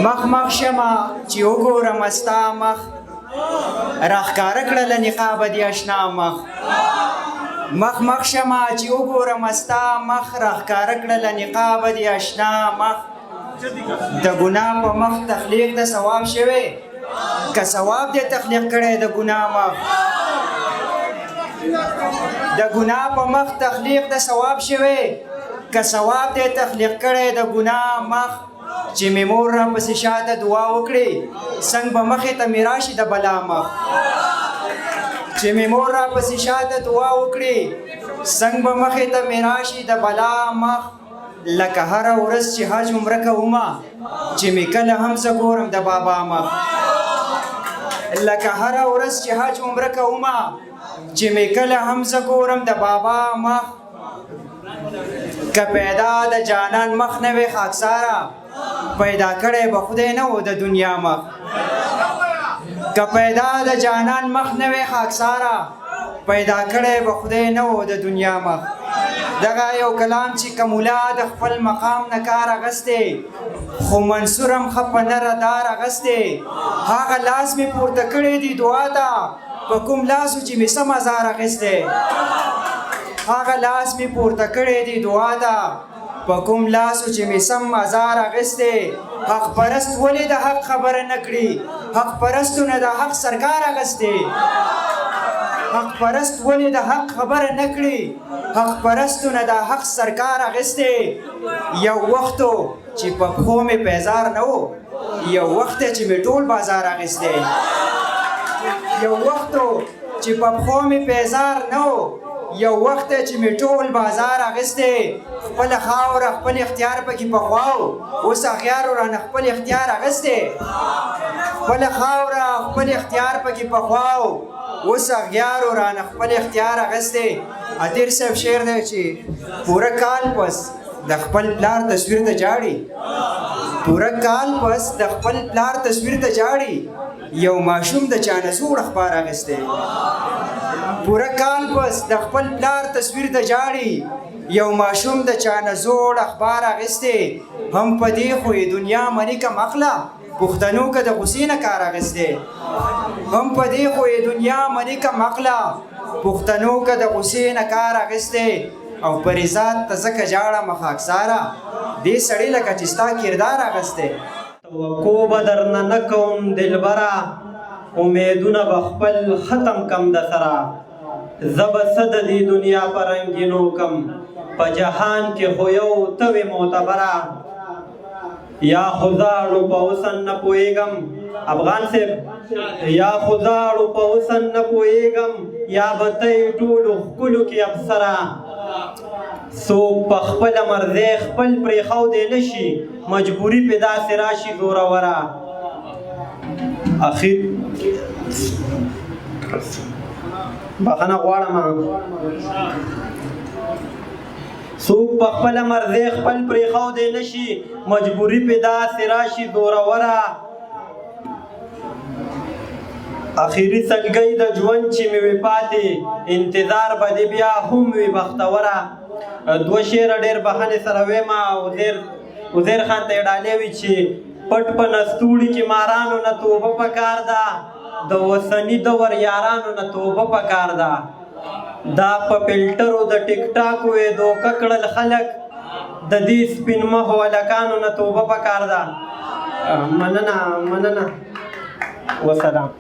مخ مخ شمه چې وګورم ستا مخ راښکاره کړله نقاب دې اشنا مخ مخ مخ شمه چې وګورم ستا مخ راښکاره کړله نقاب دې اشنا مخ د ګناه په مخ تخلیق د ثواب شوی که ثواب دې تخلیق کړی د ګناه مخ د ګناه په مخ تخلیق د ثواب شوی که ثواب دې تخلیق کړی د ګناه مخ چې مې مور را پسې شاته دعا وکړي څنګ به مخې ته مې راشي د بلا مخ چې مې مور را پسې شاته دعا وکړي څنګ به مخې ته مې راشي د بلا مخ لکه هره ورځ چې حج عمره کومه چې مې کله هم زه ګورم د بابا مخ لکه هره ورځ چې حج عمره کومه چې مې کله هم زه ګورم د بابا مخ که پیدا د جانان مخ نه وي خاکساره پیدا کړی به خدای نه و د دنیا مخ که پیدا د جانان مخ نه وي خاکساره پیدا کړی به خدای نه و د دنیا مخ دغه یو کلام چې کمولا د خپل مقام نه کار اغستی خو منصورم ښه په نره دار اغستی هغه لاس مې پورته کړی دی دعا ته په کوم لاسو چې مې څه مزار اخیستی هغه لاس مې پورته کړی دی دعا ته په کوم لاسو چې مې سم مزار اخیستی حق پرست ولې د حق خبره نه کړي حق پرستو نه د حق سرکار اخیستی حق پرست ولې د حق خبره نه کړي حق پرستو نه د حق سرکار اخیستی یو وختو چې په پښو مې پیزار نه و یو وخت چې مې ټول بازار اخیستی یو وختو چې په پښو مې پیزار نه و یو وخت چې مې ټول بازار اخیستی خپله خاوره خپل اختیار پکې پخوا و اوس اغیارو رانه خپل اختیار اخیستی خپله خاوره خپل اختیار پکې پخوا و اوس اغیارو رانه خپل اختیار اخیستی ادیر صاحب شعر دی چې پوره کال پس د خپل پلار تصویر ته جاړي پوره کال پس د خپل پلار تصویر ته جاړي یو ماشوم د چانه زوړ اخبار اخیستی پوره کال پس د خپل پلار تصویر ته جاړي یو ماشوم د چانه زوړ اخبار اخیستی هم په دې خو دنیا منی کم اخله پښتنو که د غصې نه کار اخیستی هم په دې خو دنیا منی کم اخله پښتنو که د غصې نه کار اخیستی او پر ذات ته ځکه جاړه خاکساره دې سړي لکه چې ستا کردار اخیستی توقع به درنه نه کوم دلبره امیدونه به خپل ختم کم د سره زه به څه د دې دنیا په رنګینو کم په جهان کې خو یو ته وې معتبره یا خو زاړو په حسن نه پوهېږم افغان صاحب یا خو زاړو په حسن نه پوهېږم یا به ته یې ټولو ښکلو کې ابصره څوک په خپله مرضۍ خپل پرېښودی نه شي مجبوري پې داسې راشي زوروره اخیر بخښنه غواړم څوک په خپله مرضۍ خپل پرېښودی نه شي مجبوري پې داسې راشي زوروره اخیری سلګۍ د ژوند چې مې وې پاتې انتظار به دې بیا هم وي بختوره دوه شعره ډېر بښنې سره ویم عزیر خان ته یې ډالۍ وي چې پټ په نستوړي کې مارانو نه توبه پکار ده د وسني دور یارانو نه توبه پکار ده دا په فلټرو د ټیک ټاکو یې دوکه کړل خلک د دې سپین مخو هلکانو نه توبه پکار ده مننه وسلام